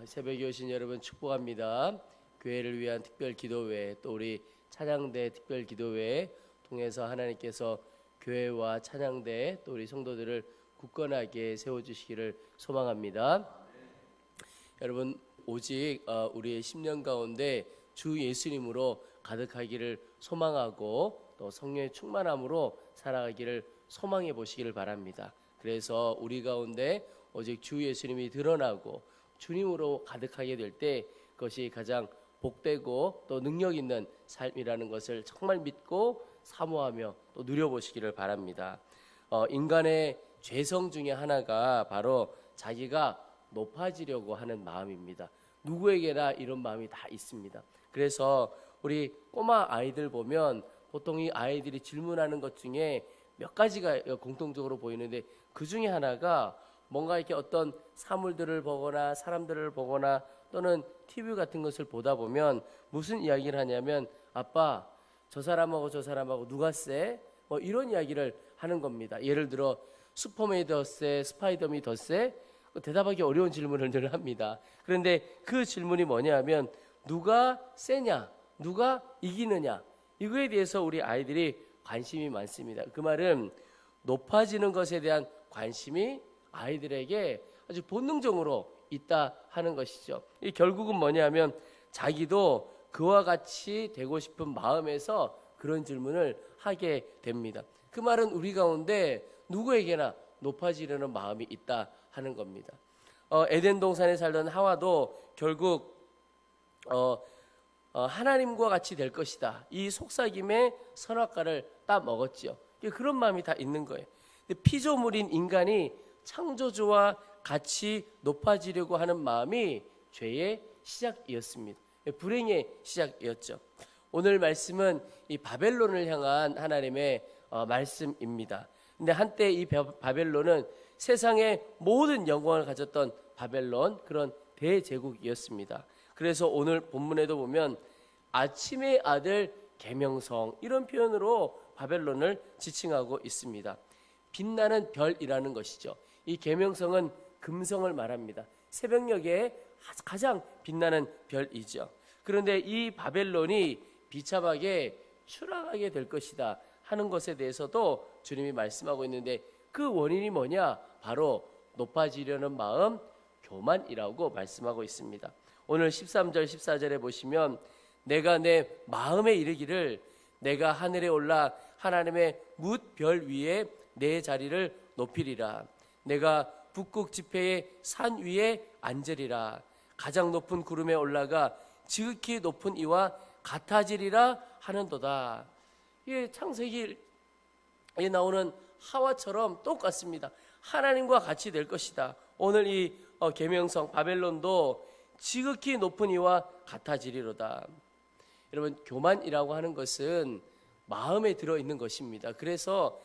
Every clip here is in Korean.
새벽에 오신 여러분 축복합니다. 교회를 위한 특별 기도회, 또 우리 찬양대 특별 기도회 통해서 하나님께서 교회와 찬양대 또 우리 성도들을 굳건하게 세워주시기를 소망합니다. 여러분, 오직 우리의 10년 가운데 주 예수님으로 가득하기를 소망하고 또 성령의 충만함으로 살아가기를 소망해 보시기를 바랍니다. 그래서 우리 가운데 오직 주 예수님이 드러나고 주님으로 가득하게 될 때 그것이 가장 복되고 또 능력 있는 삶이라는 것을 정말 믿고 사모하며 또 누려보시기를 바랍니다. 인간의 죄성 중에 하나가 바로 자기가 높아지려고 하는 마음입니다. 누구에게나 이런 마음이 다 있습니다. 그래서 우리 꼬마 아이들 보면 보통 이 아이들이 질문하는 것 중에 몇 가지가 공통적으로 보이는데 그 중에 하나가 뭔가 이렇게 어떤 사물들을 보거나 사람들을 보거나 또는 TV 같은 것을 보다 보면 무슨 이야기를 하냐면 아빠 저 사람하고 저 사람하고 누가 세? 뭐 이런 이야기를 하는 겁니다. 예를 들어 슈퍼맨이 더 세? 스파이더맨이 더 세? 대답하기 어려운 질문을 늘 합니다. 그런데 그 질문이 뭐냐면 누가 세냐? 누가 이기느냐? 이거에 대해서 우리 아이들이 관심이 많습니다. 그 말은 높아지는 것에 대한 관심이 아이들에게 아주 본능적으로 있다 하는 것이죠. 이 결국은 뭐냐면 자기도 그와 같이 되고 싶은 마음에서 그런 질문을 하게 됩니다. 그 말은 우리 가운데 누구에게나 높아지려는 마음이 있다 하는 겁니다. 에덴 동산에 살던 하와도 결국 하나님과 같이 될 것이다. 이 속삭임의 선악과를 따 먹었죠. 그런 마음이 다 있는 거예요. 근데 피조물인 인간이 창조주와 같이 높아지려고 하는 마음이 죄의 시작이었습니다. 불행의 시작이었죠. 오늘 말씀은 이 바벨론을 향한 하나님의 말씀입니다. 근데 한때 이 바벨론은 세상의 모든 영광을 가졌던 바벨론, 그런 대제국이었습니다. 그래서 오늘 본문에도 보면 아침의 아들 계명성 이런 표현으로 바벨론을 지칭하고 있습니다. 빛나는 별이라는 것이죠. 이 계명성은 금성을 말합니다. 새벽녘에 가장 빛나는 별이죠. 그런데 이 바벨론이 비참하게 추락하게 될 것이다 하는 것에 대해서도 주님이 말씀하고 있는데 그 원인이 뭐냐? 바로 높아지려는 마음, 교만이라고 말씀하고 있습니다. 오늘 13절 14절에 보시면 내가 내 마음에 이르기를 내가 하늘에 올라 하나님의 뭇별 위에 내 자리를 높이리라. 내가 북극 지폐의 산 위에 앉으리라. 가장 높은 구름에 올라가 지극히 높은 이와 같아지리라 하는도다. 이 창세기에 나오는 하와처럼 똑같습니다. 하나님과 같이 될 것이다. 오늘 이 계명성 바벨론도 지극히 높은 이와 같아지리로다. 여러분, 교만이라고 하는 것은 마음에 들어있는 것입니다. 그래서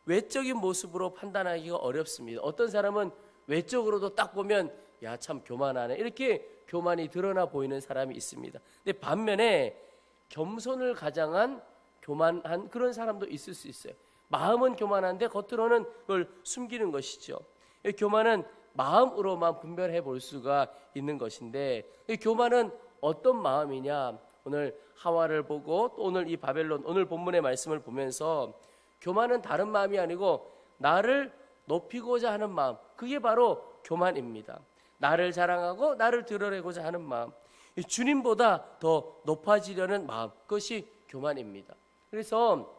외적인 모습으로 판단하기가 어렵습니다. 어떤 사람은 외적으로도 딱 보면 야, 참 교만하네 이렇게 교만이 드러나 보이는 사람이 있습니다. 근데 반면에 겸손을 가장한 교만한 그런 사람도 있을 수 있어요. 마음은 교만한데 겉으로는 그걸 숨기는 것이죠. 교만은 마음으로만 분별해 볼 수가 있는 것인데 이 교만은 어떤 마음이냐? 오늘 하와를 보고 또 오늘 이 바벨론 오늘 본문의 말씀을 보면서 교만은 다른 마음이 아니고 나를 높이고자 하는 마음, 그게 바로 교만입니다. 나를 자랑하고 나를 드러내고자 하는 마음, 주님보다 더 높아지려는 마음, 그것이 교만입니다. 그래서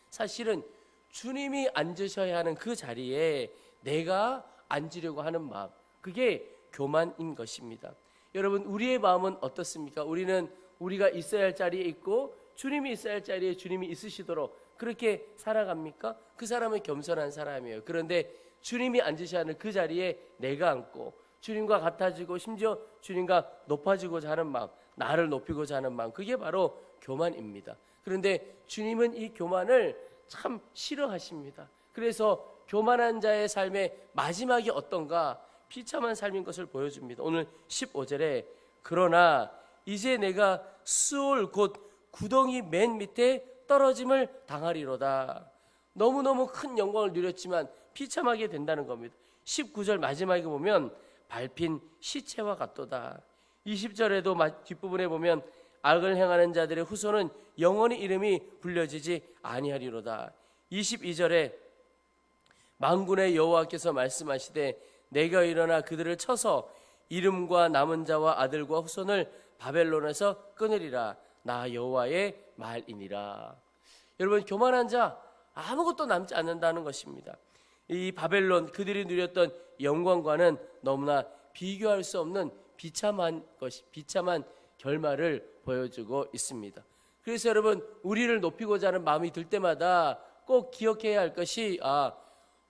사실은 주님이 앉으셔야 하는 그 자리에 내가 앉으려고 하는 마음, 그게 교만인 것입니다. 여러분, 우리의 마음은 어떻습니까? 우리는 우리가 있어야 할 자리에 있고 주님이 있어야 할 자리에 주님이 있으시도록 그렇게 살아갑니까? 그 사람은 겸손한 사람이에요. 그런데 주님이 앉으셔야 하는 그 자리에 내가 앉고 주님과 같아지고 심지어 주님과 높아지고자 하는 마음, 나를 높이고자 하는 마음, 그게 바로 교만입니다. 그런데 주님은 이 교만을 참 싫어하십니다. 그래서 교만한 자의 삶의 마지막이 어떤가? 비참한 삶인 것을 보여줍니다. 오늘 15절에 그러나 이제 내가 수올 곧 구덩이 맨 밑에 떨어짐을 당하리로다. 너무너무 큰 영광을 누렸지만 비참하게 된다는 겁니다. 19절 마지막에 보면 밟힌 시체와 같도다. 20절에도 뒷부분에 보면 악을 행하는 자들의 후손은 영원히 이름이 불려지지 아니하리로다. 22절에 만군의 여호와께서 말씀하시되 내가 일어나 그들을 쳐서 이름과 남은 자와 아들과 후손을 바벨론에서 끊으리라. 나 여호와의 말이니라. 여러분, 교만한 자 아무것도 남지 않는다는 것입니다. 이 바벨론, 그들이 누렸던 영광과는 너무나 비교할 수 없는 비참한 결말을 보여주고 있습니다. 그래서 여러분, 우리를 높이고자 하는 마음이 들 때마다 꼭 기억해야 할 것이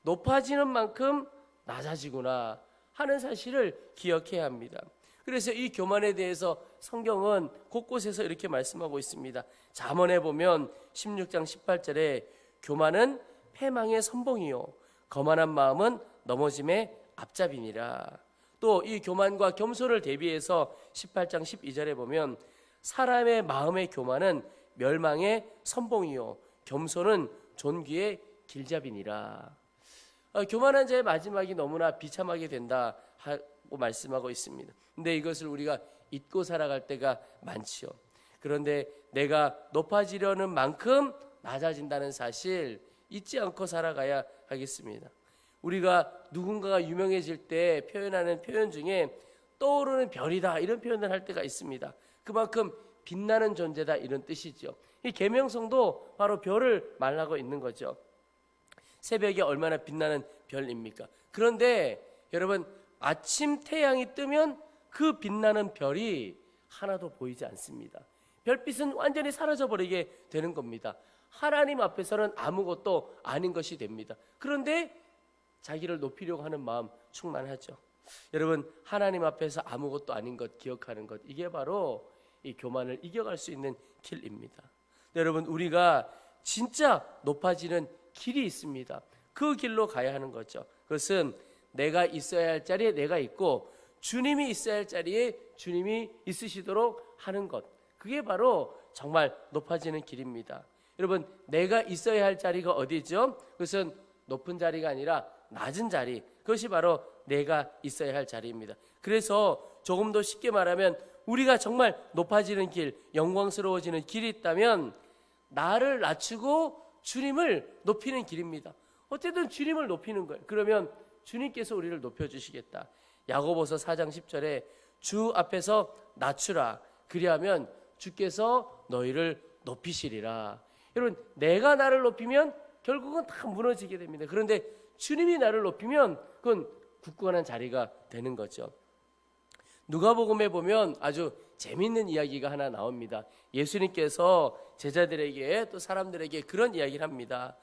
높아지는 만큼 낮아지구나 하는 사실을 기억해야 합니다. 그래서 이 교만에 대해서 성경은 곳곳에서 이렇게 말씀하고 있습니다. 잠언에 보면 16장 18절에 교만은 패망의 선봉이요 거만한 마음은 넘어짐의 앞잡이니라. 또 이 교만과 겸손을 대비해서 18장 12절에 보면 사람의 마음의 교만은 멸망의 선봉이요 겸손은 존귀의 길잡이니라. 교만한 자의 마지막이 너무나 비참하게 된다 하고 말씀하고 있습니다. 근데 이것을 우리가 잊고 살아갈 때가 많지요. 그런데 내가 높아지려는 만큼 낮아진다는 사실 잊지 않고 살아가야 하겠습니다. 우리가 누군가가 유명해질 때 표현하는 표현 중에 떠오르는 별이다 이런 표현을 할 때가 있습니다. 그만큼 빛나는 존재다 이런 뜻이죠. 이 계명성도 바로 별을 말하고 있는 거죠. 새벽에 얼마나 빛나는 별입니까? 그런데 여러분, 아침 태양이 뜨면 그 빛나는 별이 하나도 보이지 않습니다. 별빛은 완전히 사라져버리게 되는 겁니다. 하나님 앞에서는 아무것도 아닌 것이 됩니다. 그런데 자기를 높이려고 하는 마음 충만하죠. 여러분, 하나님 앞에서 아무것도 아닌 것 기억하는 것, 이게 바로 이 교만을 이겨갈 수 있는 길입니다. 여러분, 우리가 진짜 높아지는 길이 있습니다. 그 길로 가야 하는 거죠. 그것은 내가 있어야 할 자리에 내가 있고 주님이 있어야 할 자리에 주님이 있으시도록 하는 것, 그게 바로 정말 높아지는 길입니다. 여러분, 내가 있어야 할 자리가 어디죠? 그것은 높은 자리가 아니라 낮은 자리, 그것이 바로 내가 있어야 할 자리입니다. 그래서 조금 더 쉽게 말하면 우리가 정말 높아지는 길, 영광스러워지는 길이 있다면 나를 낮추고 주님을 높이는 길입니다. 어쨌든 주님을 높이는 거예요. 그러면 주님께서 우리를 높여주시겠다. 야고보서 4장 10절에 주 앞에서 낮추라. 그리하면 주께서 너희를 높이시리라. 여러분, 내가 나를 높이면 결국은 다 무너지게 됩니다. 그런데 주님이 나를 높이면 그건 굳건한 자리가 되는 거죠. 누가복음에 보면 아주 재미있는 이야기가 하나 나옵니다. 예수님께서 제자들에게 또 사람들에게 그런 이야기를 합니다.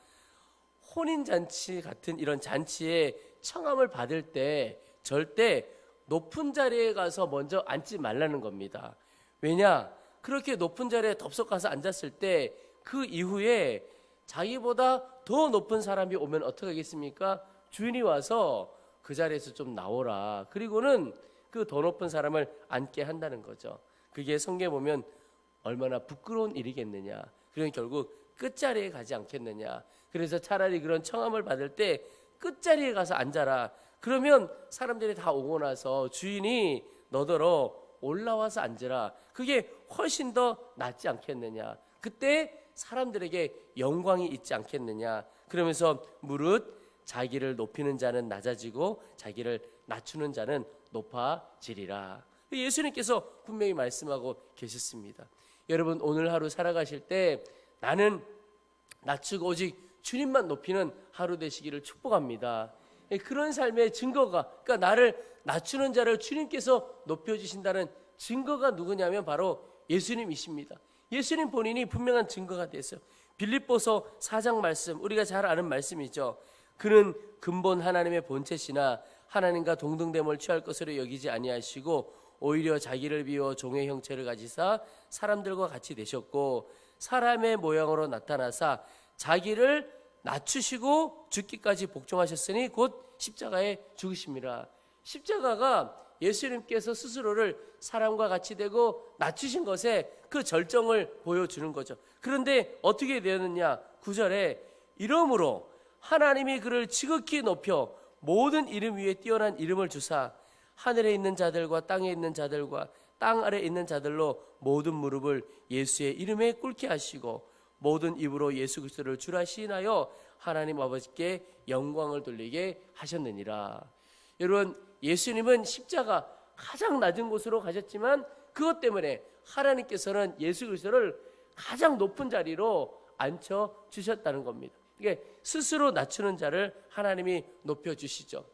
혼인잔치 같은 이런 잔치에 청함을 받을 때 절대 높은 자리에 가서 먼저 앉지 말라는 겁니다. 왜냐? 그렇게 높은 자리에 덥석 가서 앉았을 때 그 이후에 자기보다 더 높은 사람이 오면 어떻게 하겠습니까? 주인이 와서 그 자리에서 좀 나오라. 그리고는 그 더 높은 사람을 앉게 한다는 거죠. 그게 성경에 보면 얼마나 부끄러운 일이겠느냐. 그럼 결국 끝자리에 가지 않겠느냐. 그래서 차라리 그런 청함을 받을 때 끝자리에 가서 앉아라. 그러면 사람들이 다 오고 나서 주인이 너더러 올라와서 앉으라. 그게 훨씬 더 낫지 않겠느냐. 그때 사람들에게 영광이 있지 않겠느냐. 그러면서 무릇 자기를 높이는 자는 낮아지고 자기를 낮추는 자는 높아지리라. 예수님께서 분명히 말씀하고 계셨습니다. 여러분, 오늘 하루 살아가실 때 나는 낮추고 오직 주님만 높이는 하루 되시기를 축복합니다. 그런 삶의 증거가, 그러니까 나를 낮추는 자를 주님께서 높여주신다는 증거가 누구냐면 바로 예수님이십니다. 예수님 본인이 분명한 증거가 됐어요. 빌립보서 4장 말씀, 우리가 잘 아는 말씀이죠. 그는 근본 하나님의 본체시나 하나님과 동등됨을 취할 것으로 여기지 아니하시고 오히려 자기를 비워 종의 형체를 가지사 사람들과 같이 되셨고 사람의 모양으로 나타나사 자기를 낮추시고 죽기까지 복종하셨으니 곧 십자가에 죽으심이라. 십자가가 예수님께서 스스로를 사람과 같이 되고 낮추신 것에 그 절정을 보여주는 거죠. 그런데 어떻게 되었느냐? 9절에 이러므로 하나님이 그를 지극히 높여 모든 이름 위에 뛰어난 이름을 주사 하늘에 있는 자들과 땅에 있는 자들과 땅 아래 있는 자들로 모든 무릎을 예수의 이름에 꿇게 하시고 모든 입으로 예수 그리스도를 주라 시인하여 하나님 아버지께 영광을 돌리게 하셨느니라. 여러분, 예수님은 십자가 가장 낮은 곳으로 가셨지만 그것 때문에 하나님께서는 예수 그리스도를 가장 높은 자리로 앉혀 주셨다는 겁니다. 이게 스스로 낮추는 자를 하나님이 높여 주시죠.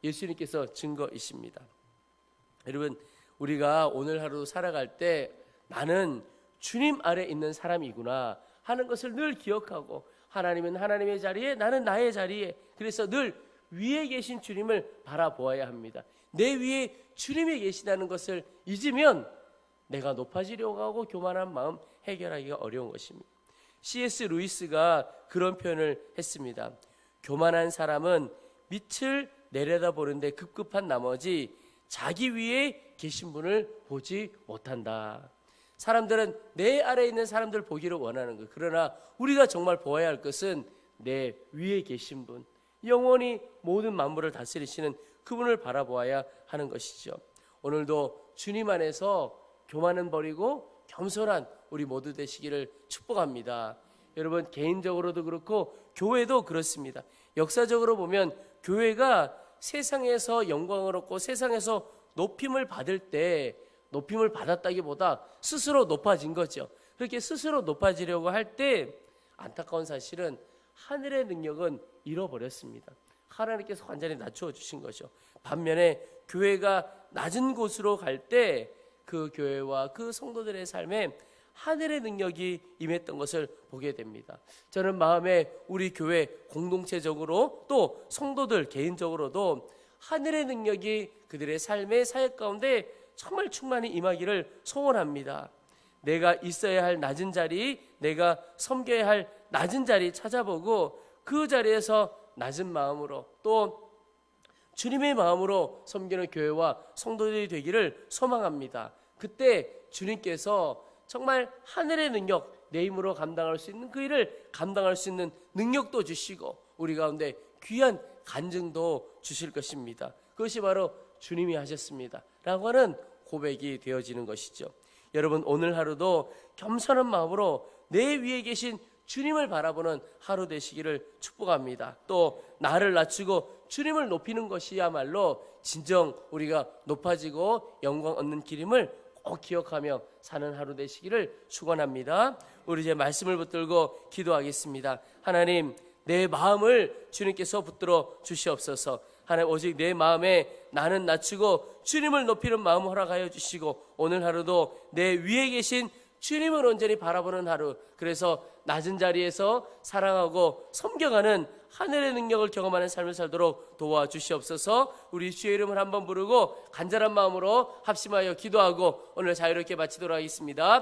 예수님께서 증거이십니다. 여러분, 우리가 오늘 하루 살아갈 때 나는 주님 아래 있는 사람이구나 하는 것을 늘 기억하고, 하나님은 하나님의 자리에, 나는 나의 자리에, 그래서 늘 위에 계신 주님을 바라보아야 합니다. 내 위에 주님이 계시다는 것을 잊으면 내가 높아지려고 하고 교만한 마음 해결하기가 어려운 것입니다. C.S. 루이스가 그런 표현을 했습니다. 교만한 사람은 밑을 내려다보는데 급급한 나머지 자기 위에 계신 분을 보지 못한다. 사람들은 내 아래에 있는 사람들 보기를 원하는 것. 그러나 우리가 정말 보아야 할 것은 내 위에 계신 분, 영원히 모든 만물을 다스리시는 그분을 바라보아야 하는 것이죠. 오늘도 주님 안에서 교만은 버리고 겸손한 우리 모두 되시기를 축복합니다. 여러분, 개인적으로도 그렇고 교회도 그렇습니다. 역사적으로 보면 교회가 세상에서 영광을 얻고 세상에서 높임을 받을 때 높임을 받았다기보다 스스로 높아진 거죠. 그렇게 스스로 높아지려고 할 때 안타까운 사실은 하늘의 능력은 잃어버렸습니다. 하나님께서 완전히 낮추어 주신 거죠. 반면에 교회가 낮은 곳으로 갈 때 그 교회와 그 성도들의 삶에 하늘의 능력이 임했던 것을 보게 됩니다. 저는 마음에 우리 교회 공동체적으로 또 성도들 개인적으로도 하늘의 능력이 그들의 삶의 사역 가운데 정말 충만히 임하기를 소원합니다. 내가 있어야 할 낮은 자리, 내가 섬겨야 할 낮은 자리 찾아보고 그 자리에서 낮은 마음으로 또 주님의 마음으로 섬기는 교회와 성도들이 되기를 소망합니다. 그때 주님께서 정말 하늘의 능력, 내 힘으로 감당할 수 있는 그 일을 감당할 수 있는 능력도 주시고 우리 가운데 귀한 간증도 주실 것입니다. 그것이 바로 주님이 하셨습니다 라고 하는 고백이 되어지는 것이죠. 여러분, 오늘 하루도 겸손한 마음으로 내 위에 계신 주님을 바라보는 하루 되시기를 축복합니다. 또 나를 낮추고 주님을 높이는 것이야말로 진정 우리가 높아지고 영광 얻는 길임을 꼭 기억하며 사는 하루 되시기를 축원합니다. 우리 이제 말씀을 붙들고 기도하겠습니다. 하나님, 내 마음을 주님께서 붙들어 주시옵소서. 하나님, 오직 내 마음에 나는 낮추고 주님을 높이는 마음 허락하여 주시고 오늘 하루도 내 위에 계신 주님을 온전히 바라보는 하루, 그래서 낮은 자리에서 사랑하고 섬겨가는 하늘의 능력을 경험하는 삶을 살도록 도와주시옵소서. 우리 주의 이름을 한번 부르고 간절한 마음으로 합심하여 기도하고 오늘 자유롭게 마치도록 하겠습니다.